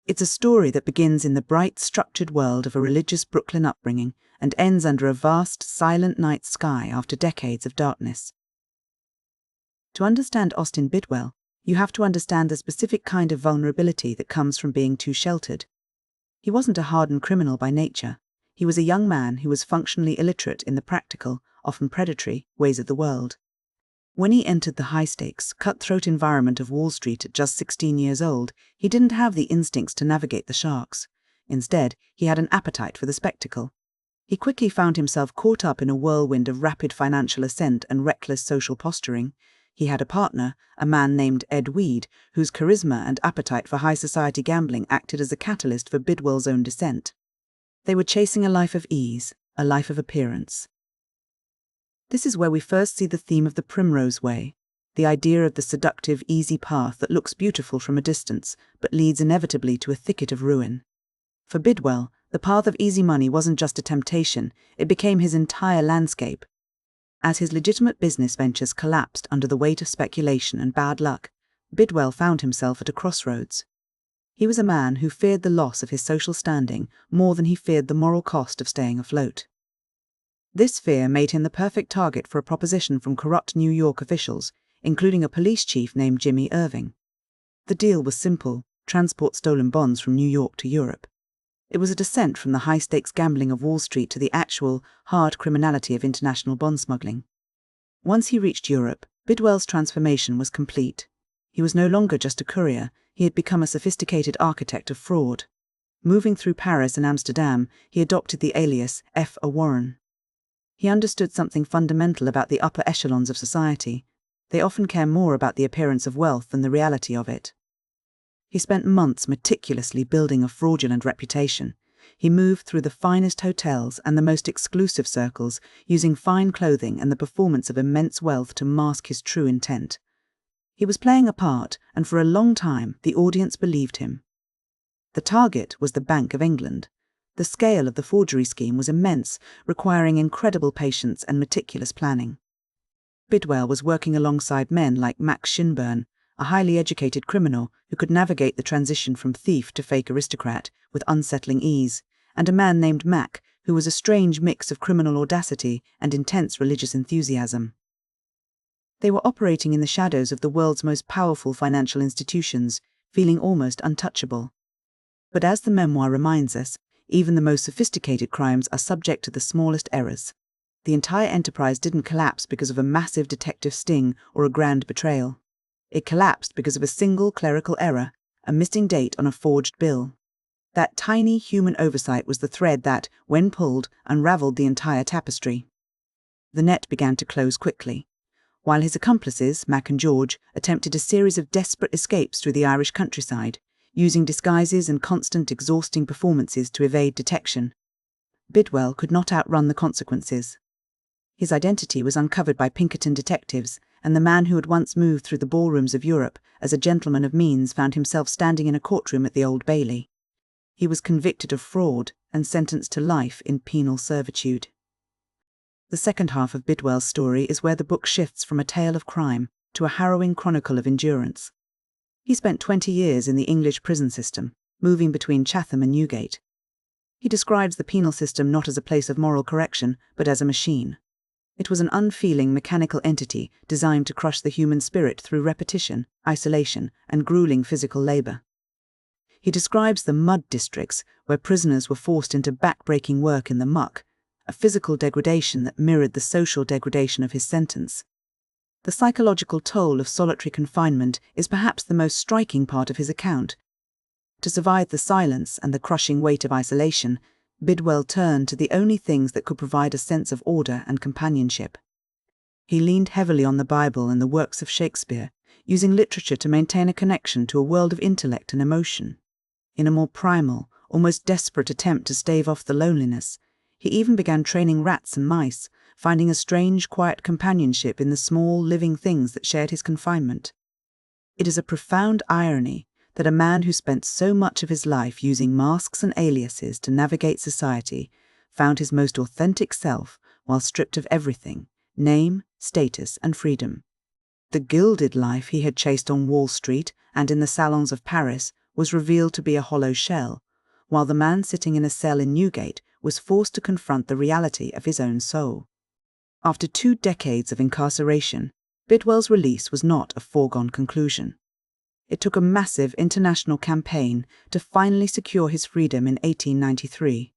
It's a story that begins in the bright, structured world of a religious Brooklyn upbringing and ends under a vast, silent night sky after decades of darkness. To understand Austin Bidwell, you have to understand the specific kind of vulnerability that comes from being too sheltered. He wasn't a hardened criminal by nature. He was a young man who was functionally illiterate in the practical, often predatory, ways of the world. When he entered the high-stakes, cutthroat environment of Wall Street at just 16 years old, he didn't have the instincts to navigate the sharks. Instead, he had an appetite for the spectacle. He quickly found himself caught up in a whirlwind of rapid financial ascent and reckless social posturing. He had a partner, a man named Ed Weed, whose charisma and appetite for high-society gambling acted as a catalyst for Bidwell's own descent. They were chasing a life of ease, a life of appearance. This is where we first see the theme of the Primrose Way, the idea of the seductive, easy path that looks beautiful from a distance, but leads inevitably to a thicket of ruin. For Bidwell, the path of easy money wasn't just a temptation, it became his entire landscape. As his legitimate business ventures collapsed under the weight of speculation and bad luck, Bidwell found himself at a crossroads. He was a man who feared the loss of his social standing more than he feared the moral cost of staying afloat. This fear made him the perfect target for a proposition from corrupt New York officials, including a police chief named Jimmy Irving. The deal was simple: transport stolen bonds from New York to Europe. It was a descent from the high-stakes gambling of Wall Street to the actual, hard criminality of international bond smuggling. Once he reached Europe, Bidwell's transformation was complete. He was no longer just a courier, he had become a sophisticated architect of fraud. Moving through Paris and Amsterdam, he adopted the alias F. A. Warren. He understood something fundamental about the upper echelons of society. They often care more about the appearance of wealth than the reality of it. He spent months meticulously building a fraudulent reputation. He moved through the finest hotels and the most exclusive circles, using fine clothing and the performance of immense wealth to mask his true intent. He was playing a part, and for a long time the audience believed him. The target was the Bank of England. The scale of the forgery scheme was immense, requiring incredible patience and meticulous planning. Bidwell was working alongside men like Max Shinburn, a highly educated criminal who could navigate the transition from thief to fake aristocrat with unsettling ease, and a man named Mac, who was a strange mix of criminal audacity and intense religious enthusiasm. They were operating in the shadows of the world's most powerful financial institutions, feeling almost untouchable. But as the memoir reminds us, even the most sophisticated crimes are subject to the smallest errors. The entire enterprise didn't collapse because of a massive detective sting or a grand betrayal. It collapsed because of a single clerical error, a missing date on a forged bill. That tiny human oversight was the thread that, when pulled, unraveled the entire tapestry. The net began to close quickly. While his accomplices, Mac and George, attempted a series of desperate escapes through the Irish countryside, using disguises and constant exhausting performances to evade detection, Bidwell could not outrun the consequences. His identity was uncovered by Pinkerton detectives, and the man who had once moved through the ballrooms of Europe as a gentleman of means found himself standing in a courtroom at the Old Bailey. He was convicted of fraud and sentenced to life in penal servitude. The second half of Bidwell's story is where the book shifts from a tale of crime to a harrowing chronicle of endurance. He spent 20 years in the English prison system, moving between Chatham and Newgate. He describes the penal system not as a place of moral correction, but as a machine. It was an unfeeling mechanical entity designed to crush the human spirit through repetition, isolation, and grueling physical labor. He describes the mud districts where prisoners were forced into back-breaking work in the muck, a physical degradation that mirrored the social degradation of his sentence. The psychological toll of solitary confinement is perhaps the most striking part of his account. To survive the silence and the crushing weight of isolation, Bidwell turned to the only things that could provide a sense of order and companionship. He leaned heavily on the Bible and the works of Shakespeare, using literature to maintain a connection to a world of intellect and emotion. In a more primal, almost desperate attempt to stave off the loneliness, he even began training rats and mice, finding a strange, quiet companionship in the small, living things that shared his confinement. It is a profound irony that a man who spent so much of his life using masks and aliases to navigate society found his most authentic self while stripped of everything: name, status, and freedom. The gilded life he had chased on Wall Street and in the salons of Paris was revealed to be a hollow shell, while the man sitting in a cell in Newgate was forced to confront the reality of his own soul. After 2 decades of incarceration, Bidwell's release was not a foregone conclusion. It took a massive international campaign to finally secure his freedom in 1893.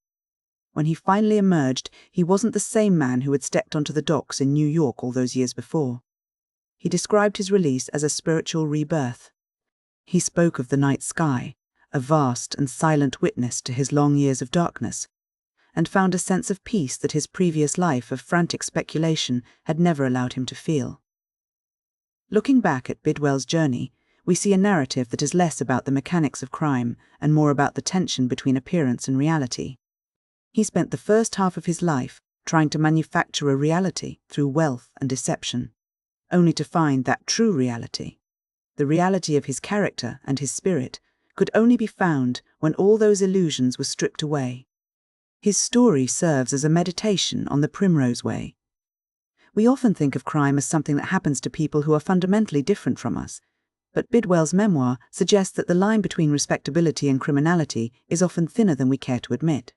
When he finally emerged, he wasn't the same man who had stepped onto the docks in New York all those years before. He described his release as a spiritual rebirth. He spoke of the night sky, a vast and silent witness to his long years of darkness, and found a sense of peace that his previous life of frantic speculation had never allowed him to feel. Looking back at Bidwell's journey, we see a narrative that is less about the mechanics of crime and more about the tension between appearance and reality. He spent the first half of his life trying to manufacture a reality through wealth and deception, only to find that true reality, the reality of his character and his spirit, could only be found when all those illusions were stripped away. His story serves as a meditation on the Primrose Way. We often think of crime as something that happens to people who are fundamentally different from us, but Bidwell's memoir suggests that the line between respectability and criminality is often thinner than we care to admit.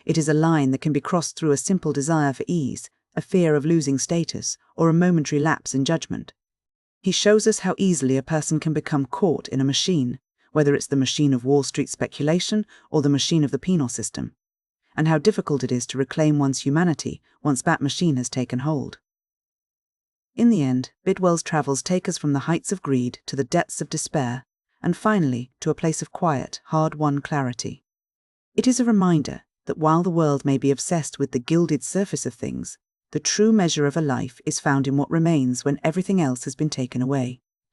It is a line that can be crossed through a simple desire for ease, a fear of losing status, or a momentary lapse in judgment. He shows us how easily a person can become caught in a machine, whether it's the machine of Wall Street speculation or the machine of the penal system, and how difficult it is to reclaim one's humanity once that machine has taken hold. In the end, Bidwell's travels take us from the heights of greed to the depths of despair, and finally to a place of quiet, hard-won clarity. It is a reminder that while the world may be obsessed with the gilded surface of things, the true measure of a life is found in what remains when everything else has been taken away.